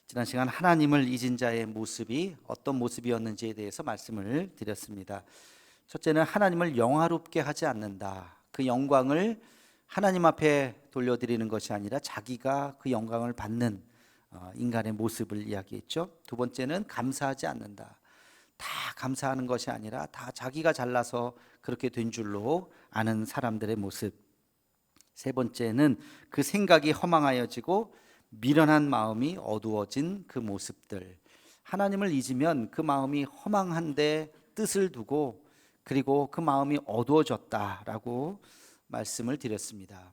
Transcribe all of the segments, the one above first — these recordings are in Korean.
지난 시간 하나님을 잊은 자의 모습이 어떤 모습이었는지에 대해서 말씀을 드렸습니다. 첫째는 하나님을 영화롭게 하지 않는다. 그 영광을 하나님 앞에 돌려드리는 것이 아니라 자기가 그 영광을 받는 인간의 모습을 이야기했죠. 두 번째는 감사하지 않는다. 다 감사하는 것이 아니라 다 자기가 잘나서 그렇게 된 줄로 아는 사람들의 모습. 세 번째는 그 생각이 허망하여지고 미련한 마음이 어두워진 그 모습들. 하나님을 잊으면 그 마음이 허망한데 뜻을 두고 그리고 그 마음이 어두워졌다라고 말씀을 드렸습니다.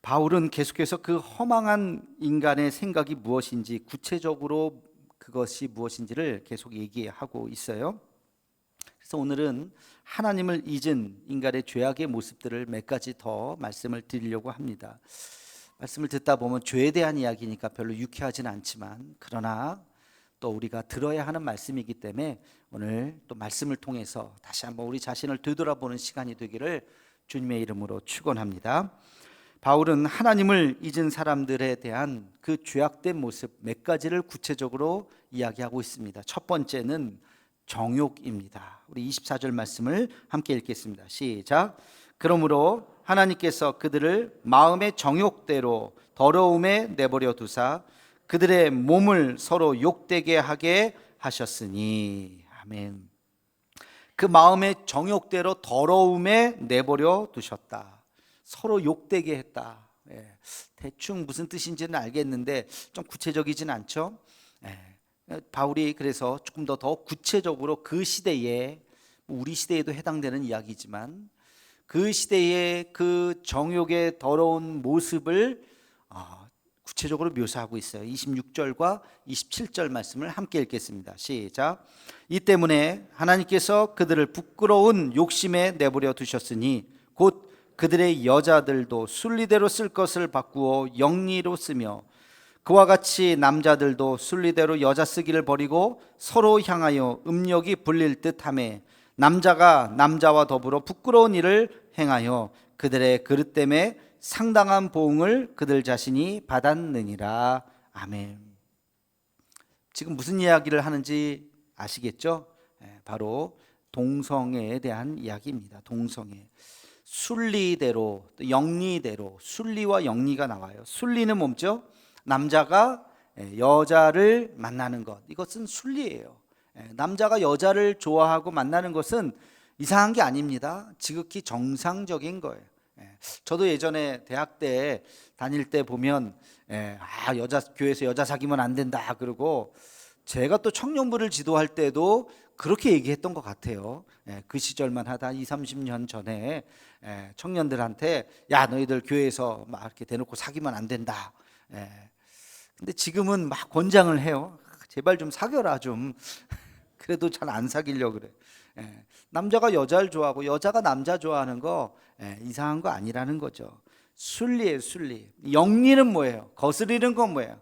바울은 계속해서 그 허망한 인간의 생각이 무엇인지, 구체적으로 그것이 무엇인지를 계속 얘기하고 있어요. 그래서 오늘은 하나님을 잊은 인간의 죄악의 모습들을 몇 가지 더 말씀을 드리려고 합니다. 말씀을 듣다 보면 죄에 대한 이야기니까 별로 유쾌하진 않지만, 그러나 또 우리가 들어야 하는 말씀이기 때문에 오늘 또 말씀을 통해서 다시 한번 우리 자신을 되돌아보는 시간이 되기를 주님의 이름으로 축원합니다. 바울은 하나님을 잊은 사람들에 대한 그 죄악된 모습 몇 가지를 구체적으로 이야기하고 있습니다. 첫 번째는 정욕입니다. 우리 24절 말씀을 함께 읽겠습니다. 시작. 그러므로 하나님께서 그들을 마음의 정욕대로 더러움에 내버려 두사 그들의 몸을 서로 욕되게 하게 하셨으니. 아멘. 그 마음의 정욕대로 더러움에 내버려 두셨다. 서로 욕되게 했다. 대충 무슨 뜻인지는 알겠는데 좀 구체적이진 않죠. 바울이 그래서 조금 더 구체적으로 그 시대에, 우리 시대에도 해당되는 이야기지만 그 시대의 그 정욕의 더러운 모습을 구체적으로 묘사하고 있어요. 26절과 27절 말씀을 함께 읽겠습니다. 시작. 이 때문에 하나님께서 그들을 부끄러운 욕심에 내버려 두셨으니 곧 그들의 여자들도 순리대로 쓸 것을 바꾸어 영리로 쓰며 그와 같이 남자들도 순리대로 여자 쓰기를 버리고 서로 향하여 음욕이 불릴 듯하며 남자가 남자와 더불어 부끄러운 일을 행하여 그들의 그릇 때문에 상당한 보응을 그들 자신이 받았느니라. 아멘. 지금 무슨 이야기를 하는지 아시겠죠? 바로 동성애에 대한 이야기입니다. 동성애. 순리대로, 영리대로, 순리와 영리가 나와요. 순리는 뭐죠? 남자가 여자를 만나는 것, 이것은 순리예요. 남자가 여자를 좋아하고 만나는 것은 이상한 게 아닙니다. 지극히 정상적인 거예요. 저도 예전에 대학 때 다닐 때 보면 교회에서 여자 사귀면 안 된다 그러고, 제가 또 청년부를 지도할 때도 그렇게 얘기했던 것 같아요. 그 시절만 하다 20, 30년 전에 청년들한테 야, 너희들 교회에서 막 이렇게 대놓고 사귀면 안 된다. 근데 지금은 막 권장을 해요. 제발 좀 사귀어라 좀. 그래도 잘 안 사귀려고 그래. 남자가 여자를 좋아하고 여자가 남자 좋아하는 거 이상한 거 아니라는 거죠. 순리예요, 순리. 영리는 뭐예요? 거스리는 건 뭐예요?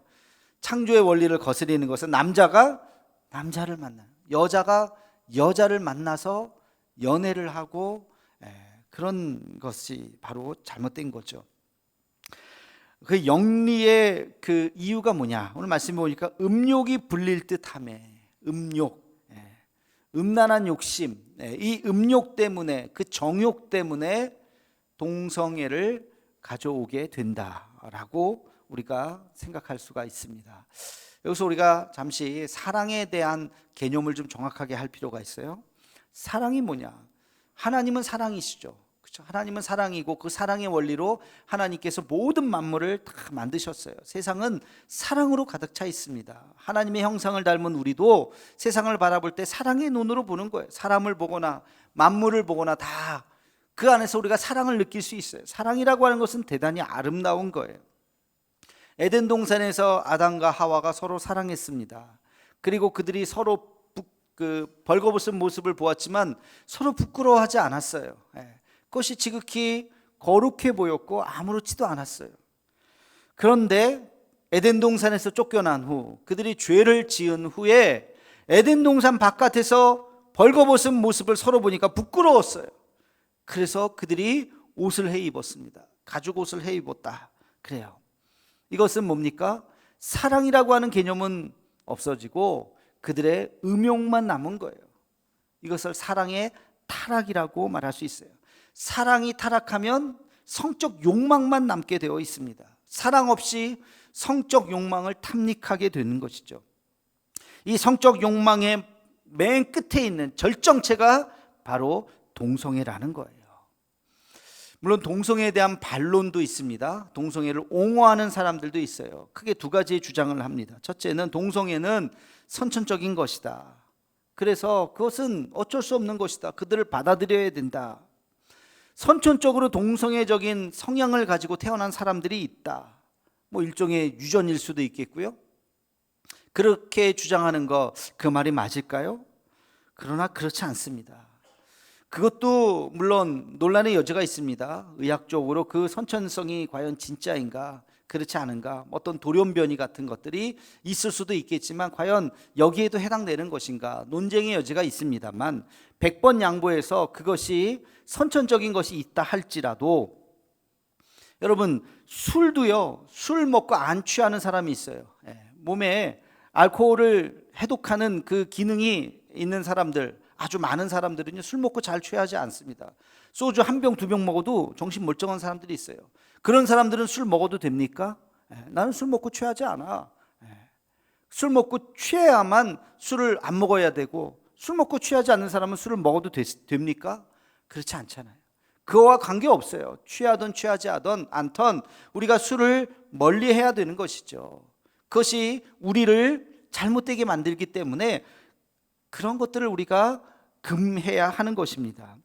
창조의 원리를 거스리는 것은 남자가 남자를 만나요. 여자가 여자를 만나서 연애를 하고 그런 것이 바로 잘못된 거죠. 그 영리의 그 이유가 뭐냐? 오늘 말씀 보니까 음욕이 불릴 듯하며, 음욕, 음란한 욕심, 이 음욕 때문에, 그 정욕 때문에 동성애를 가져오게 된다라고 우리가 생각할 수가 있습니다. 여기서 우리가 잠시 사랑에 대한 개념을 좀 정확하게 할 필요가 있어요. 사랑이 뭐냐? 하나님은 사랑이시죠. 그렇죠? 하나님은 사랑이고 그 사랑의 원리로 하나님께서 모든 만물을 다 만드셨어요. 세상은 사랑으로 가득 차 있습니다. 하나님의 형상을 닮은 우리도 세상을 바라볼 때 사랑의 눈으로 보는 거예요. 사람을 보거나 만물을 보거나 다 그 안에서 우리가 사랑을 느낄 수 있어요. 사랑이라고 하는 것은 대단히 아름다운 거예요. 에덴 동산에서 아담과 하와가 서로 사랑했습니다. 그리고 그들이 서로 벌거벗은 모습을 보았지만 서로 부끄러워하지 않았어요. 그것이 지극히 거룩해 보였고 아무렇지도 않았어요. 그런데 에덴 동산에서 쫓겨난 후, 그들이 죄를 지은 후에 에덴 동산 바깥에서 벌거벗은 모습을 서로 보니까 부끄러웠어요. 그래서 그들이 옷을 해 입었습니다. 가죽 옷을 해 입었다 그래요. 이것은 뭡니까? 사랑이라고 하는 개념은 없어지고 그들의 음욕만 남은 거예요. 이것을 사랑의 타락이라고 말할 수 있어요. 사랑이 타락하면 성적 욕망만 남게 되어 있습니다. 사랑 없이 성적 욕망을 탐닉하게 되는 것이죠. 이 성적 욕망의 맨 끝에 있는 절정체가 바로 동성애라는 거예요. 물론 동성애에 대한 반론도 있습니다. 동성애를 옹호하는 사람들도 있어요. 크게 두 가지의 주장을 합니다. 첫째는 동성애는 선천적인 것이다. 그래서 그것은 어쩔 수 없는 것이다. 그들을 받아들여야 된다. 선천적으로 동성애적인 성향을 가지고 태어난 사람들이 있다. 뭐 일종의 유전일 수도 있겠고요. 그렇게 주장하는 거, 그 말이 맞을까요? 그러나 그렇지 않습니다. 그것도 물론 논란의 여지가 있습니다. 의학적으로 그 선천성이 과연 진짜인가, 그렇지 않은가, 어떤 돌연변이 같은 것들이 있을 수도 있겠지만 과연 여기에도 해당되는 것인가, 논쟁의 여지가 있습니다만 100번 양보해서 그것이 선천적인 것이 있다 할지라도, 여러분 술도요, 술 먹고 안 취하는 사람이 있어요. 몸에 알코올을 해독하는 그 기능이 있는 사람들, 아주 많은 사람들은요, 술 먹고 잘 취하지 않습니다. 소주 한 병, 두 병 먹어도 정신 멀쩡한 사람들이 있어요. 그런 사람들은 술 먹어도 됩니까? 나는 술 먹고 취하지 않아. 술 먹고 취해야만 술을 안 먹어야 되고, 술 먹고 취하지 않는 사람은 술을 먹어도 됩니까? 그렇지 않잖아요. 그거와 관계없어요. 취하든 취하지 않던 우리가 술을 멀리해야 되는 것이죠. 그것이 우리를 잘못되게 만들기 때문에 그런 것들을 우리가 금해야 하는 것입니다.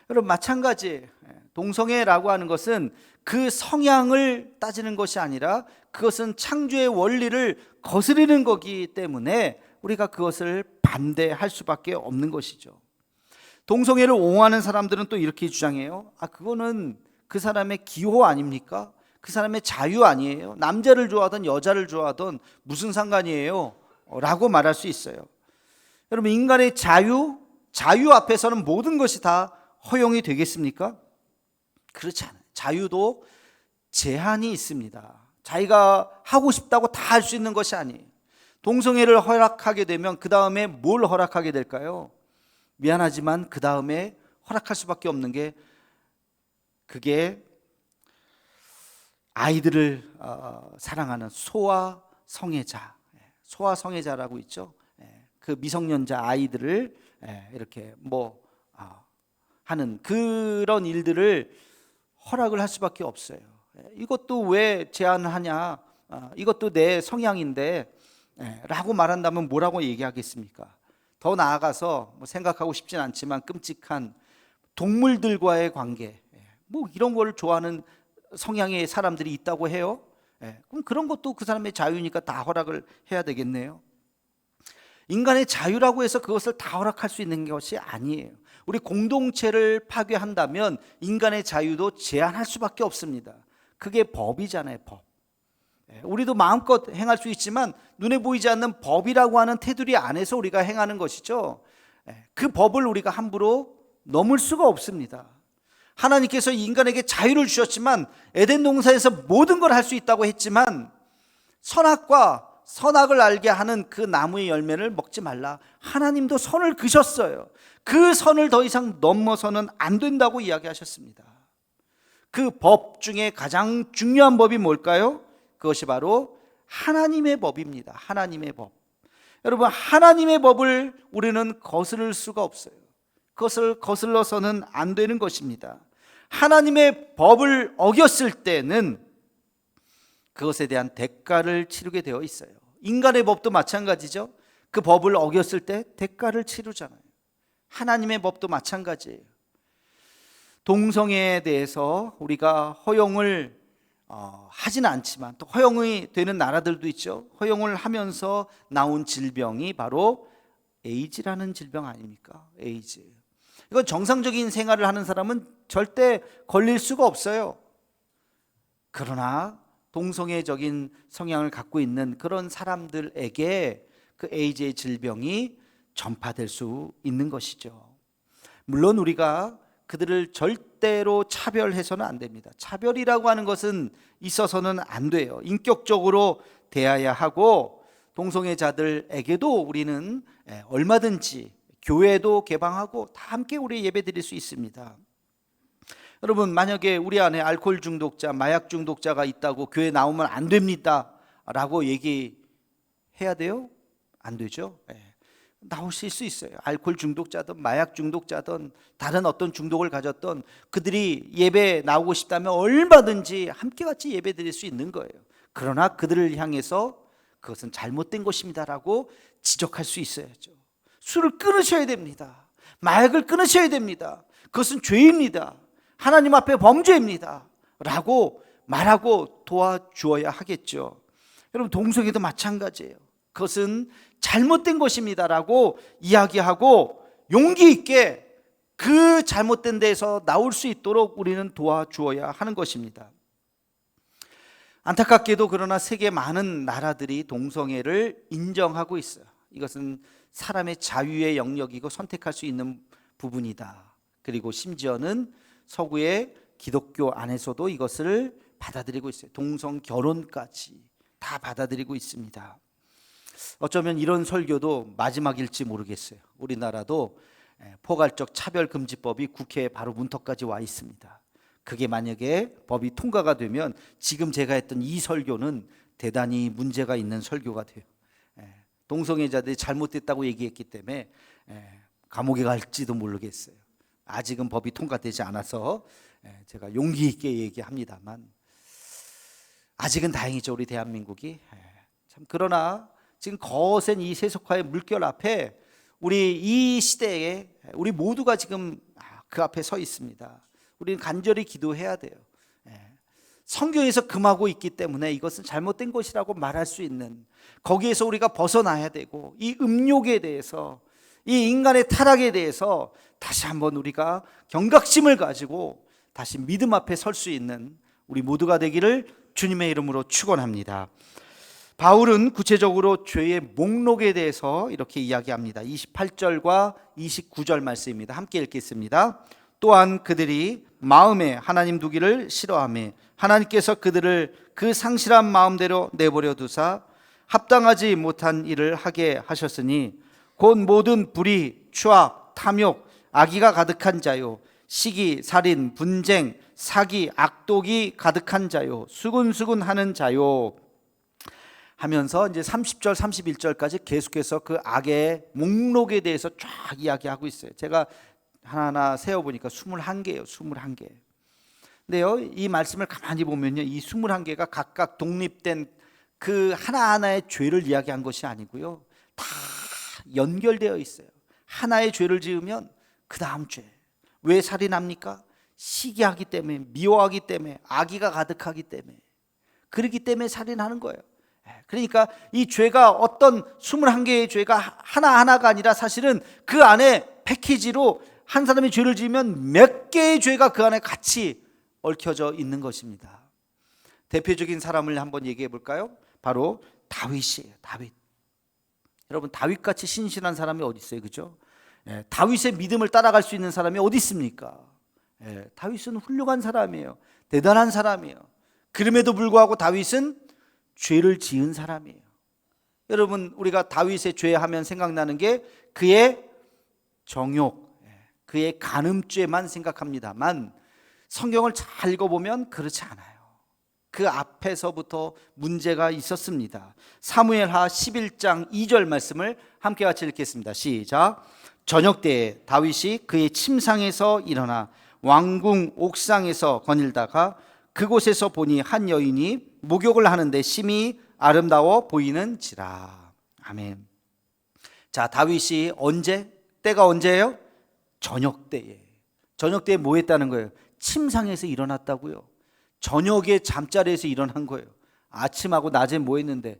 여러분 마찬가지, 동성애라고 하는 것은 그 성향을 따지는 것이 아니라 그것은 창조의 원리를 거스르는 거기 때문에 우리가 그것을 반대할 수밖에 없는 것이죠. 동성애를 옹호하는 사람들은 또 이렇게 주장해요. 그거는 그 사람의 기호 아닙니까? 그 사람의 자유 아니에요? 남자를 좋아하든 여자를 좋아하든 무슨 상관이에요? 라고 말할 수 있어요. 여러분 인간의 자유 앞에서는 모든 것이 다 허용이 되겠습니까? 그렇지 않아요. 자유도 제한이 있습니다. 자기가 하고 싶다고 다 할 수 있는 것이 아니에요. 동성애를 허락하게 되면 그 다음에 뭘 허락하게 될까요? 미안하지만 그 다음에 허락할 수밖에 없는 게, 그게 아이들을 사랑하는 소아 성애자라고 있죠. 그 미성년자 아이들을 이렇게 하는 그런 일들을 허락을 할 수밖에 없어요. 이것도 왜 제한하냐, 이것도 내 성향인데 라고 말한다면 뭐라고 얘기하겠습니까? 더 나아가서 생각하고 싶진 않지만 끔찍한 동물들과의 관계, 이런 걸 좋아하는 성향의 사람들이 있다고 해요. 그럼 그런 것도 그 사람의 자유니까 다 허락을 해야 되겠네요. 인간의 자유라고 해서 그것을 다 허락할 수 있는 것이 아니에요. 우리 공동체를 파괴한다면 인간의 자유도 제한할 수밖에 없습니다. 그게 법이잖아요, 법. 우리도 마음껏 행할 수 있지만 눈에 보이지 않는 법이라고 하는 테두리 안에서 우리가 행하는 것이죠. 그 법을 우리가 함부로 넘을 수가 없습니다. 하나님께서 인간에게 자유를 주셨지만 에덴 동산에서 모든 걸 할 수 있다고 했지만 선악과 선악을 알게 하는 그 나무의 열매를 먹지 말라. 하나님도 선을 그셨어요. 그 선을 더 이상 넘어서는 안 된다고 이야기하셨습니다. 그 법 중에 가장 중요한 법이 뭘까요? 그것이 바로 하나님의 법입니다. 하나님의 법. 여러분 하나님의 법을 우리는 거스를 수가 없어요. 그것을 거슬러서는 안 되는 것입니다. 하나님의 법을 어겼을 때는 그것에 대한 대가를 치르게 되어 있어요. 인간의 법도 마찬가지죠. 그 법을 어겼을 때 대가를 치르잖아요. 하나님의 법도 마찬가지예요. 동성애에 대해서 우리가 허용을 하지는 않지만 또 허용이 되는 나라들도 있죠. 허용을 하면서 나온 질병이 바로 에이즈라는 질병 아닙니까? 에이즈. 이건 정상적인 생활을 하는 사람은 절대 걸릴 수가 없어요. 그러나 동성애적인 성향을 갖고 있는 그런 사람들에게 그 에이즈의 질병이 전파될 수 있는 것이죠. 물론 우리가 그들을 절대로 차별해서는 안 됩니다. 차별이라고 하는 것은 있어서는 안 돼요. 인격적으로 대해야 하고, 동성애자들에게도 우리는 얼마든지 교회도 개방하고 다 함께 우리 예배 드릴 수 있습니다. 여러분, 만약에 우리 안에 알코올 중독자, 마약 중독자가 있다고 교회 나오면 안 됩니다 라고 얘기해야 돼요? 안 되죠. 나오실 수 있어요. 알코올 중독자든 마약 중독자든 다른 어떤 중독을 가졌던 그들이 예배 나오고 싶다면 얼마든지 함께 같이 예배 드릴 수 있는 거예요. 그러나 그들을 향해서 그것은 잘못된 것입니다라고 지적할 수 있어야죠. 술을 끊으셔야 됩니다. 마약을 끊으셔야 됩니다. 그것은 죄입니다. 하나님 앞에 범죄입니다 라고 말하고 도와주어야 하겠죠. 여러분, 동성애도 마찬가지예요. 그것은 잘못된 것입니다라고 이야기하고 용기 있게 그 잘못된 데에서 나올 수 있도록 우리는 도와주어야 하는 것입니다. 안타깝게도 그러나 세계 많은 나라들이 동성애를 인정하고 있어요. 이것은 사람의 자유의 영역이고 선택할 수 있는 부분이다. 그리고 심지어는 서구의 기독교 안에서도 이것을 받아들이고 있어요. 동성 결혼까지 다 받아들이고 있습니다. 어쩌면 이런 설교도 마지막일지 모르겠어요. 우리나라도 포괄적 차별금지법이 국회에 바로 문턱까지 와 있습니다. 그게 만약에 법이 통과가 되면 지금 제가 했던 이 설교는 대단히 문제가 있는 설교가 돼요. 동성애자들이 잘못됐다고 얘기했기 때문에 감옥에 갈지도 모르겠어요. 아직은 법이 통과되지 않아서 제가 용기 있게 얘기합니다만, 아직은 다행이죠, 우리 대한민국이. 참, 그러나 지금 거센 이 세속화의 물결 앞에 우리 이 시대에 우리 모두가 지금 그 앞에 서 있습니다. 우리는 간절히 기도해야 돼요. 성경에서 금하고 있기 때문에 이것은 잘못된 것이라고 말할 수 있는, 거기에서 우리가 벗어나야 되고, 이 음욕에 대해서, 이 인간의 타락에 대해서 다시 한번 우리가 경각심을 가지고 다시 믿음 앞에 설 수 있는 우리 모두가 되기를 주님의 이름으로 축원합니다. 바울은 구체적으로 죄의 목록에 대해서 이렇게 이야기합니다. 28절과 29절 말씀입니다. 함께 읽겠습니다. 또한 그들이 마음에 하나님 두기를 싫어하며 하나님께서 그들을 그 상실한 마음대로 내버려 두사 합당하지 못한 일을 하게 하셨으니 곧 모든 불의, 추악, 탐욕, 악의가 가득한 자요, 시기, 살인, 분쟁, 사기, 악독이 가득한 자요, 수군수군하는 자요 하면서 이제 30절, 31절까지 계속해서 그 악의 목록에 대해서 쫙 이야기하고 있어요. 제가 하나하나 세어보니까 21개예요. 21개. 근데요, 이 말씀을 가만히 보면요, 이 21개가 각각 독립된 그 하나하나의 죄를 이야기한 것이 아니고요, 다 연결되어 있어요. 하나의 죄를 지으면 그 다음 죄. 왜 살인합니까? 시기하기 때문에, 미워하기 때문에, 악의가 가득하기 때문에, 그렇기 때문에 살인하는 거예요. 그러니까 이 죄가 어떤 21개의 죄가 하나하나가 아니라 사실은 그 안에 패키지로 한 사람이 죄를 지으면 몇 개의 죄가 그 안에 같이 얽혀져 있는 것입니다. 대표적인 사람을 한번 얘기해 볼까요? 바로 다윗이에요. 다윗. 여러분, 다윗같이 신실한 사람이 어디 있어요? 그죠? 다윗의 믿음을 따라갈 수 있는 사람이 어디 있습니까? 다윗은 훌륭한 사람이에요. 대단한 사람이에요. 그럼에도 불구하고 다윗은 죄를 지은 사람이에요. 여러분, 우리가 다윗의 죄 하면 생각나는 게 그의 정욕, 그의 간음죄만 생각합니다만 성경을 잘 읽어보면 그렇지 않아요. 그 앞에서부터 문제가 있었습니다. 사무엘하 11장 2절 말씀을 함께 같이 읽겠습니다. 시작. 저녁 때에 다윗이 그의 침상에서 일어나 왕궁 옥상에서 거닐다가 그곳에서 보니 한 여인이 목욕을 하는데 심히 아름다워 보이는지라. 아멘. 자, 다윗이 때가 언제예요? 저녁 때에. 저녁 때에 뭐 했다는 거예요? 침상에서 일어났다고요. 저녁에 잠자리에서 일어난 거예요. 아침하고 낮에 뭐 했는데?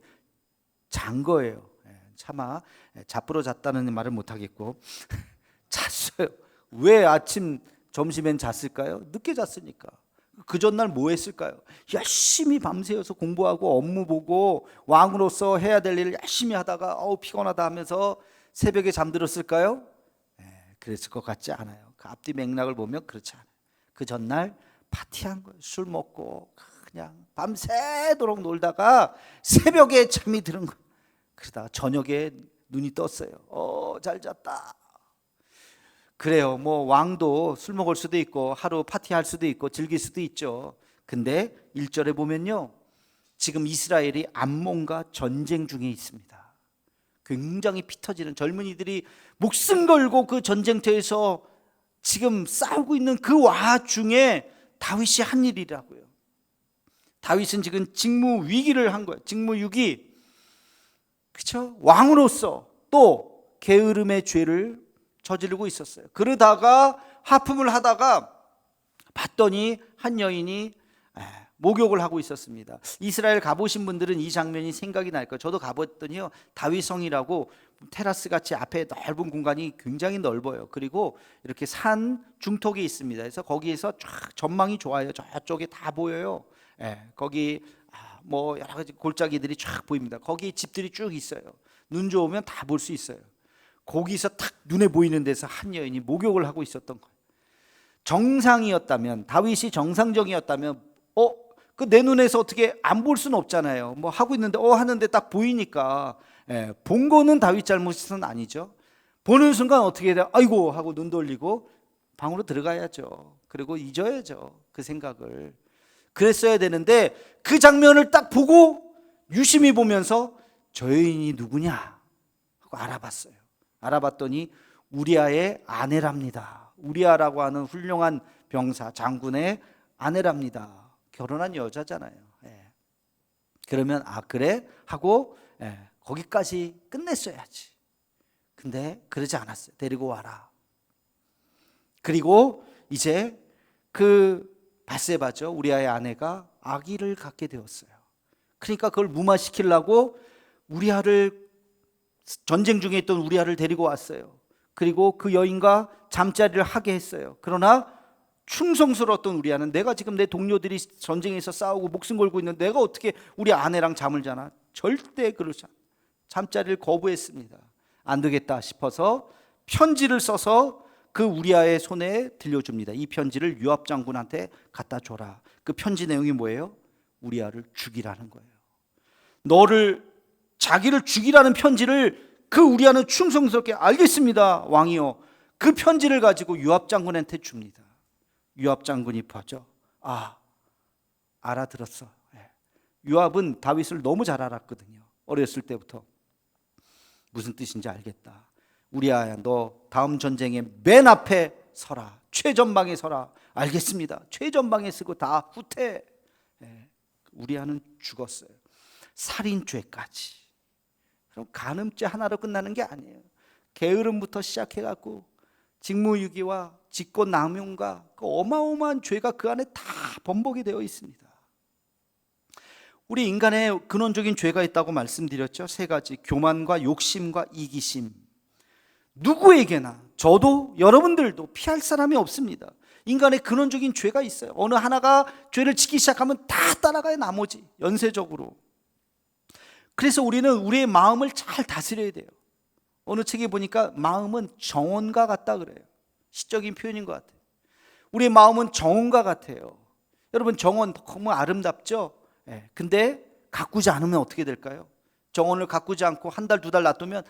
잔 거예요. 차마 자쁘러 잤다는 말은 못하겠고 잤어요. 왜 아침 점심엔 잤을까요? 늦게 잤으니까. 그 전날 뭐 했을까요? 열심히 밤새워서 공부하고 업무 보고 왕으로서 해야 될 일을 열심히 하다가 피곤하다 하면서 새벽에 잠들었을까요? 그랬을 것 같지 않아요. 그 앞뒤 맥락을 보면 그렇지 않아요. 그 전날 파티한 거예요. 술 먹고 그냥 밤새도록 놀다가 새벽에 잠이 드는 거예요. 그러다가 저녁에 눈이 떴어요. 잘 잤다. 그래요. 뭐 왕도 술 먹을 수도 있고 하루 파티할 수도 있고 즐길 수도 있죠. 근데 1절에 보면요, 지금 이스라엘이 암몬과 전쟁 중에 있습니다. 굉장히 피 터지는, 젊은이들이 목숨 걸고 그 전쟁터에서 지금 싸우고 있는 그 와중에 다윗이 한 일이라고요. 다윗은 지금 직무 위기를 한 거예요. 직무유기. 그렇죠? 왕으로서 또 게으름의 죄를 저지르고 있었어요. 그러다가 하품을 하다가 봤더니 한 여인이 목욕을 하고 있었습니다. 이스라엘 가보신 분들은 이 장면이 생각이 날 거예요. 저도 가봤더니요, 다윗성이라고 테라스 같이 앞에 넓은 공간이 굉장히 넓어요. 그리고 이렇게 산 중턱이 있습니다. 그래서 거기에서 쫙 전망이 좋아요. 저쪽에 다 보여요. 거기 뭐 여러 가지 골짜기들이 쫙 보입니다. 거기 집들이 쭉 있어요. 눈 좋으면 다 볼 수 있어요. 거기서 탁 눈에 보이는 데서 한 여인이 목욕을 하고 있었던 거예요. 정상이었다면, 다윗이 정상적이었다면 그 내 눈에서 어떻게 안 볼 수는 없잖아요. 뭐 하고 있는데 하는데 딱 보이니까, 본 거는 다윗 잘못은 아니죠. 보는 순간 어떻게 해야 돼요? 아이고 하고 눈 돌리고 방으로 들어가야죠. 그리고 잊어야죠, 그 생각을. 그랬어야 되는데 그 장면을 딱 보고 유심히 보면서 저 여인이 누구냐 하고 알아봤어요. 알아봤더니 우리아의 아내랍니다. 우리아라고 하는 훌륭한 병사, 장군의 아내랍니다. 결혼한 여자잖아요. 그러면 그래 하고 거기까지 끝냈어야지. 근데 그러지 않았어요. 데리고 와라. 그리고 이제 그 바세바죠, 우리아의 아내가 아기를 갖게 되었어요. 그러니까 그걸 무마시키려고 우리아를, 전쟁 중에 있던 우리아를 데리고 왔어요. 그리고 그 여인과 잠자리를 하게 했어요. 그러나 충성스러웠던 우리아는, 내가 지금 내 동료들이 전쟁에서 싸우고 목숨 걸고 있는 내가 어떻게 우리 아내랑 잠을 자나? 절대 그러지 않아요. 잠자리를 거부했습니다. 안 되겠다 싶어서 편지를 써서 그 우리아의 손에 들려줍니다. 이 편지를 요압 장군한테 갖다 줘라. 그 편지 내용이 뭐예요? 우리아를 죽이라는 거예요. 자기를 죽이라는 편지를 그 우리아는 충성스럽게, 알겠습니다 왕이요. 그 편지를 가지고 요압 장군한테 줍니다. 요압 장군이 보죠. 알아들었어. 요압은 다윗을 너무 잘 알았거든요. 어렸을 때부터. 무슨 뜻인지 알겠다. 우리아야, 너 다음 전쟁에 맨 앞에 서라. 최전방에 서라. 알겠습니다. 최전방에 서고 다 후퇴. 우리아는 죽었어요. 살인죄까지. 그럼 간음죄 하나로 끝나는 게 아니에요. 게으름부터 시작해갖고 직무유기와 직권남용과 그 어마어마한 죄가 그 안에 다 범벅이 되어 있습니다. 우리 인간의 근원적인 죄가 있다고 말씀드렸죠. 3가지: 교만과 욕심과 이기심. 누구에게나, 저도 여러분들도 피할 사람이 없습니다. 인간의 근원적인 죄가 있어요. 어느 하나가 죄를 짓기 시작하면 다 따라가요, 나머지. 연쇄적으로. 그래서 우리는 우리의 마음을 잘 다스려야 돼요. 어느 책에 보니까 마음은 정원과 같다 그래요. 시적인 표현인 것 같아요. 우리의 마음은 정원과 같아요. 여러분, 정원 너무 아름답죠? 근데 가꾸지 않으면 어떻게 될까요? 정원을 가꾸지 않고 한 달, 2달 놔두면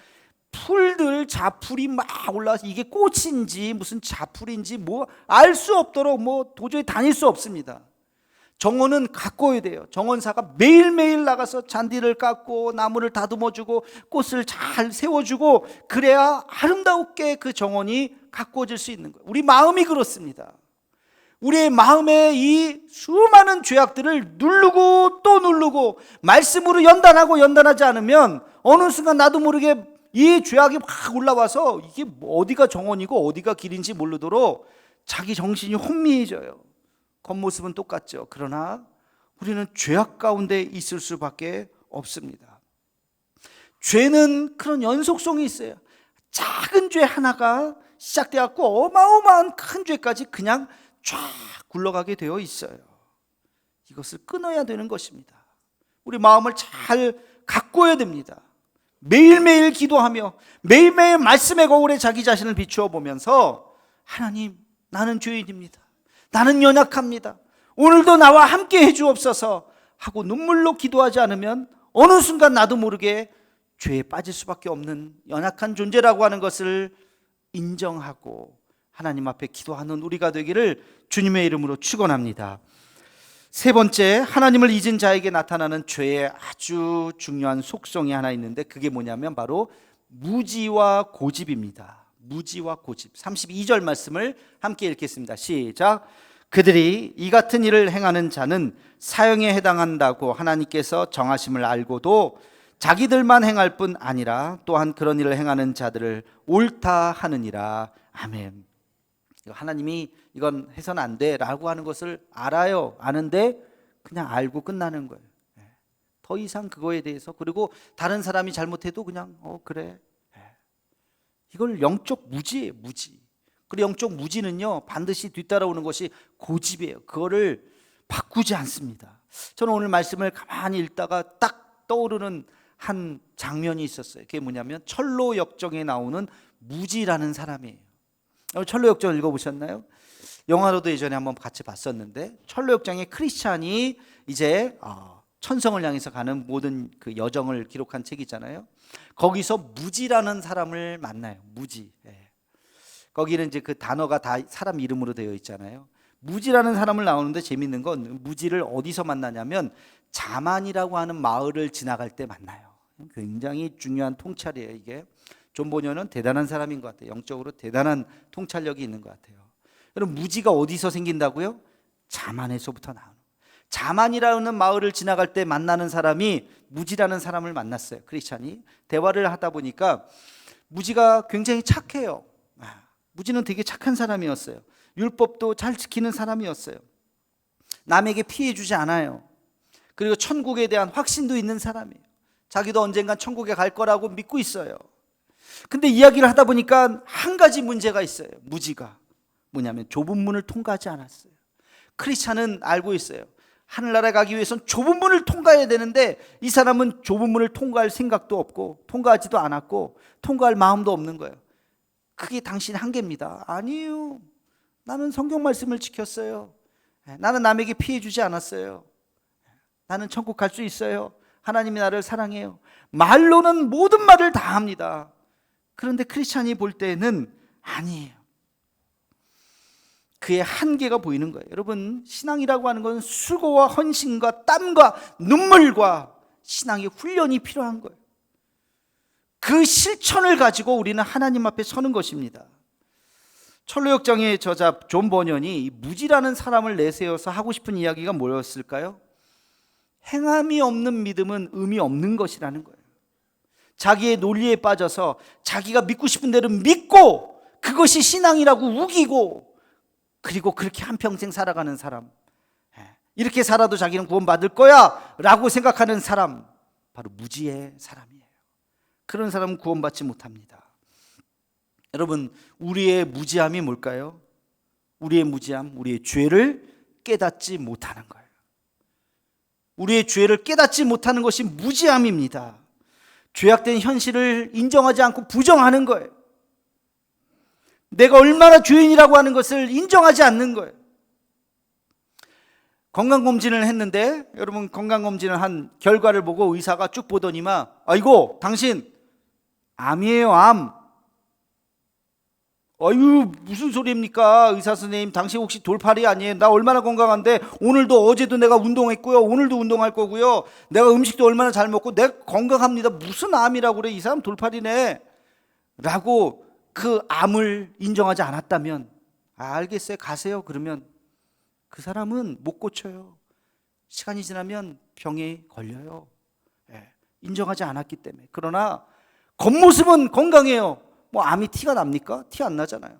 풀들, 자풀이 막 올라와서 이게 꽃인지 무슨 자풀인지 뭐 알 수 없도록 뭐 도저히 다닐 수 없습니다. 정원은 가꿔야 돼요. 정원사가 매일매일 나가서 잔디를 깎고 나무를 다듬어주고 꽃을 잘 세워주고, 그래야 아름답게 그 정원이 가꾸어질 수 있는 거예요. 우리 마음이 그렇습니다. 우리의 마음에 이 수많은 죄악들을 누르고 또 누르고 말씀으로 연단하지 않으면 어느 순간 나도 모르게 이 죄악이 막 올라와서 이게 어디가 정원이고 어디가 길인지 모르도록 자기 정신이 혼미해져요. 겉모습은 똑같죠. 그러나 우리는 죄악 가운데 있을 수밖에 없습니다. 죄는 그런 연속성이 있어요. 작은 죄 하나가 시작되었고 어마어마한 큰 죄까지 그냥 쫙 굴러가게 되어 있어요. 이것을 끊어야 되는 것입니다. 우리 마음을 잘 가꿔야 됩니다. 매일매일 기도하며 매일매일 말씀의 거울에 자기 자신을 비추어 보면서, 하나님, 나는 죄인입니다. 나는 연약합니다. 오늘도 나와 함께 해주옵소서 하고 눈물로 기도하지 않으면 어느 순간 나도 모르게 죄에 빠질 수밖에 없는 연약한 존재라고 하는 것을 인정하고 하나님 앞에 기도하는 우리가 되기를 주님의 이름으로 축원합니다. 세 번째, 하나님을 잊은 자에게 나타나는 죄의 아주 중요한 속성이 하나 있는데 그게 뭐냐면 바로 무지와 고집입니다. 무지와 고집. 32절 말씀을 함께 읽겠습니다. 시작. 그들이 이 같은 일을 행하는 자는 사형에 해당한다고 하나님께서 정하심을 알고도 자기들만 행할 뿐 아니라 또한 그런 일을 행하는 자들을 옳다 하느니라. 아멘. 하나님이 이건 해서는 안 돼라고 하는 것을 알아요. 아는데 그냥 알고 끝나는 거예요. 더 이상 그거에 대해서, 그리고 다른 사람이 잘못해도 그냥 그래. 이걸 영적 무지예요. 무지. 그리고 영적 무지는요 반드시 뒤따라오는 것이 고집이에요. 그거를 바꾸지 않습니다. 저는 오늘 말씀을 가만히 읽다가 딱 떠오르는 한 장면이 있었어요. 그게 뭐냐면 철로역정에 나오는 무지라는 사람이에요. 철로역정 읽어보셨나요? 영화로도 예전에 한번 같이 봤었는데, 철로역정의 크리스찬이 이제 천성을 향해서 가는 모든 그 여정을 기록한 책이잖아요. 거기서 무지라는 사람을 만나요. 무지. 거기는 이제 그 단어가 다 사람 이름으로 되어 있잖아요. 무지라는 사람을 나오는데 재밌는 건 무지를 어디서 만나냐면 자만이라고 하는 마을을 지나갈 때 만나요. 굉장히 중요한 통찰이에요. 이게 존 보녀는 대단한 사람인 것 같아요. 영적으로 대단한 통찰력이 있는 것 같아요. 여러분, 무지가 어디서 생긴다고요? 자만에서부터 나오는. 자만이라는 마을을 지나갈 때 만나는 사람이 무지라는 사람을 만났어요. 크리스찬이 대화를 하다 보니까 무지가 굉장히 착해요. 무지는 되게 착한 사람이었어요. 율법도 잘 지키는 사람이었어요. 남에게 피해 주지 않아요. 그리고 천국에 대한 확신도 있는 사람이에요. 자기도 언젠간 천국에 갈 거라고 믿고 있어요. 근데 이야기를 하다 보니까 한 가지 문제가 있어요. 무지가 뭐냐면 좁은 문을 통과하지 않았어요. 크리스찬은 알고 있어요. 하늘나라에 가기 위해서는 좁은 문을 통과해야 되는데 이 사람은 좁은 문을 통과할 생각도 없고 통과하지도 않았고 통과할 마음도 없는 거예요. 그게 당신 한계입니다. 아니에요. 나는 성경 말씀을 지켰어요. 나는 남에게 피해 주지 않았어요. 나는 천국 갈 수 있어요. 하나님이 나를 사랑해요. 말로는 모든 말을 다 합니다. 그런데 크리스찬이 볼 때는 아니에요. 그의 한계가 보이는 거예요. 여러분, 신앙이라고 하는 건 수고와 헌신과 땀과 눈물과 신앙의 훈련이 필요한 거예요. 그 실천을 가지고 우리는 하나님 앞에 서는 것입니다. 철로역정의 저자 존 버년이 무지라는 사람을 내세워서 하고 싶은 이야기가 뭐였을까요? 행함이 없는 믿음은 의미 없는 것이라는 거예요. 자기의 논리에 빠져서 자기가 믿고 싶은 대로 믿고 그것이 신앙이라고 우기고 그리고 그렇게 한평생 살아가는 사람, 이렇게 살아도 자기는 구원받을 거야 라고 생각하는 사람, 바로 무지의 사람이에요. 그런 사람은 구원받지 못합니다. 여러분, 우리의 무지함이 뭘까요? 우리의 무지함, 우리의 죄를 깨닫지 못하는 거예요. 우리의 죄를 깨닫지 못하는 것이 무지함입니다. 죄악된 현실을 인정하지 않고 부정하는 거예요. 내가 얼마나 죄인이라고 하는 것을 인정하지 않는 거예요. 건강검진을 했는데, 여러분, 건강검진을 한 결과를 보고 의사가 쭉 보더니만, 아이고, 당신 암이에요, 암. 아유, 무슨 소리입니까? 의사 선생님, 당신 혹시 돌팔이 아니에요? 나 얼마나 건강한데, 오늘도 어제도 내가 운동했고요, 오늘도 운동할 거고요, 내가 음식도 얼마나 잘 먹고 내가 건강합니다. 무슨 암이라고 그래? 이 사람 돌팔이네 라고 그 암을 인정하지 않았다면, 알겠어요, 가세요. 그러면 그 사람은 못 고쳐요. 시간이 지나면 병에 걸려요. 인정하지 않았기 때문에. 그러나 겉모습은 건강해요. 뭐 암이 티가 납니까? 티 안 나잖아요.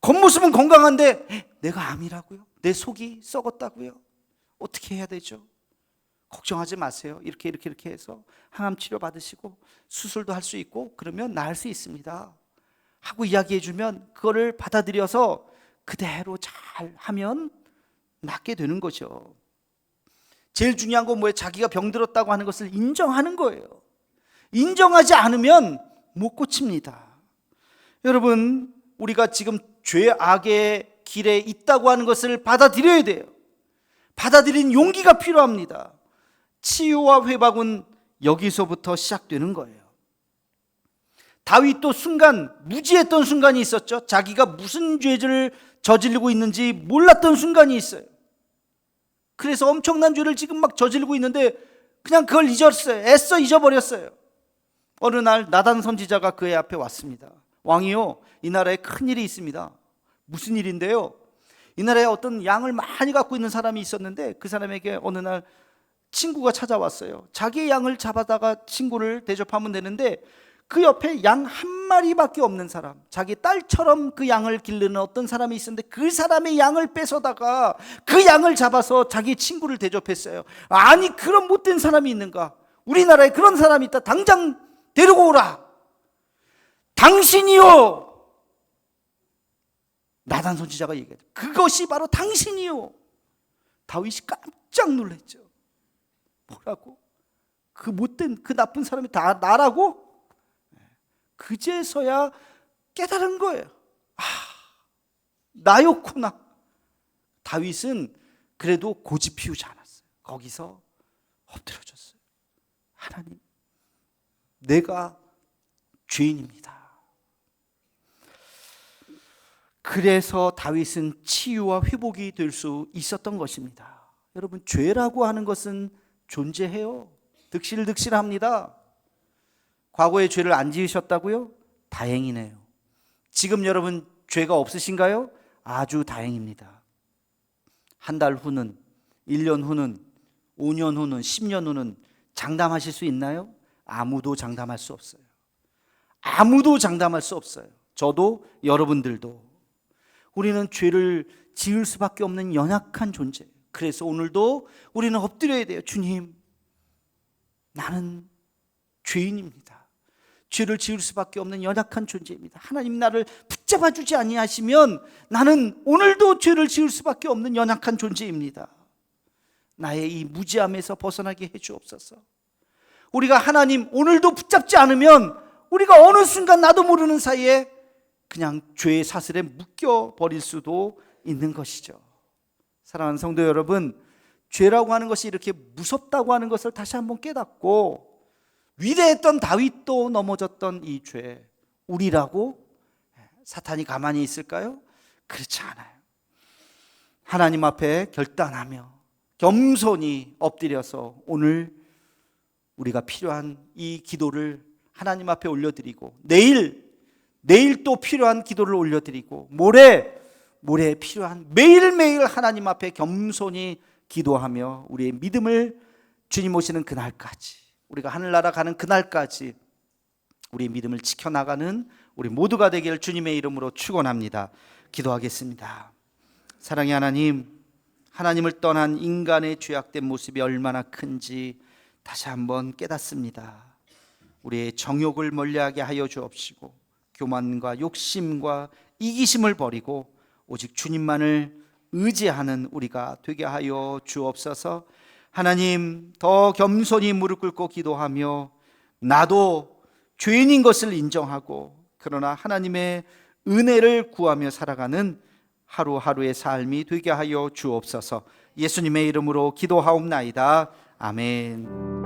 겉모습은 건강한데 내가 암이라고요? 내 속이 썩었다고요? 어떻게 해야 되죠? 걱정하지 마세요. 이렇게 해서 항암 치료 받으시고 수술도 할 수 있고 그러면 나을 수 있습니다 하고 이야기해 주면 그거를 받아들여서 그대로 잘 하면 낫게 되는 거죠. 제일 중요한 건 뭐예요? 자기가 병들었다고 하는 것을 인정하는 거예요. 인정하지 않으면 못 고칩니다. 여러분, 우리가 지금 죄악의 길에 있다고 하는 것을 받아들여야 돼요. 받아들인 용기가 필요합니다. 치유와 회복은 여기서부터 시작되는 거예요. 다윗도 순간 무지했던 순간이 있었죠. 자기가 무슨 죄를 저지르고 있는지 몰랐던 순간이 있어요. 그래서 엄청난 죄를 지금 막 저지르고 있는데 그냥 그걸 잊었어요. 애써 잊어버렸어요. 어느 날 나단 선지자가 그의 앞에 왔습니다. 왕이요, 이 나라에 큰일이 있습니다. 무슨 일인데요? 이 나라에 어떤 양을 많이 갖고 있는 사람이 있었는데 그 사람에게 어느 날 친구가 찾아왔어요. 자기의 양을 잡아다가 친구를 대접하면 되는데 그 옆에 양 한 마리밖에 없는 사람, 자기 딸처럼 그 양을 기르는 어떤 사람이 있었는데 그 사람의 양을 뺏어다가 그 양을 잡아서 자기 친구를 대접했어요. 아니, 그런 못된 사람이 있는가? 우리나라에 그런 사람이 있다. 당장 데리고 오라. 당신이요. 나단 선지자가 얘기해요. 그것이 바로 당신이요. 다윗이 깜짝 놀랐죠. 뭐라고? 그 못된, 그 나쁜 사람이 다 나라고? 그제서야 깨달은 거예요. 아, 나였구나. 다윗은 그래도 고집 피우지 않았어요. 거기서 엎드려졌어요. 하나님, 내가 죄인입니다. 그래서 다윗은 치유와 회복이 될 수 있었던 것입니다. 여러분, 죄라고 하는 것은 존재해요. 득실득실합니다. 과거에 죄를 안 지으셨다고요? 다행이네요. 지금 여러분 죄가 없으신가요? 아주 다행입니다. 한 달 후는, 1년 후는, 5년 후는, 10년 후는 장담하실 수 있나요? 아무도 장담할 수 없어요. 아무도 장담할 수 없어요. 저도 여러분들도. 우리는 죄를 지을 수밖에 없는 연약한 존재예요. 그래서 오늘도 우리는 엎드려야 돼요. 주님, 나는 죄인입니다. 죄를 지을 수밖에 없는 연약한 존재입니다. 하나님, 나를 붙잡아 주지 아니하시면 나는 오늘도 죄를 지을 수밖에 없는 연약한 존재입니다. 나의 이 무지함에서 벗어나게 해 주옵소서. 우리가 하나님 오늘도 붙잡지 않으면 우리가 어느 순간 나도 모르는 사이에 그냥 죄의 사슬에 묶여 버릴 수도 있는 것이죠. 사랑하는 성도 여러분, 죄라고 하는 것이 이렇게 무섭다고 하는 것을 다시 한번 깨닫고, 위대했던 다윗도 넘어졌던 이 죄, 우리라고 사탄이 가만히 있을까요? 그렇지 않아요. 하나님 앞에 결단하며 겸손히 엎드려서 오늘 우리가 필요한 이 기도를 하나님 앞에 올려드리고, 내일 또 필요한 기도를 올려드리고, 모레 필요한, 매일매일 하나님 앞에 겸손히 기도하며 우리의 믿음을 주님 오시는 그날까지, 우리가 하늘나라 가는 그날까지 우리의 믿음을 지켜나가는 우리 모두가 되기를 주님의 이름으로 축원합니다. 기도하겠습니다. 사랑의 하나님, 하나님을 떠난 인간의 죄악된 모습이 얼마나 큰지 다시 한번 깨닫습니다. 우리의 정욕을 멀리하게 하여 주옵시고, 교만과 욕심과 이기심을 버리고 오직 주님만을 의지하는 우리가 되게 하여 주옵소서. 하나님, 더 겸손히 무릎 꿇고 기도하며 나도 죄인인 것을 인정하고, 그러나 하나님의 은혜를 구하며 살아가는 하루하루의 삶이 되게 하여 주옵소서. 예수님의 이름으로 기도하옵나이다. 아멘.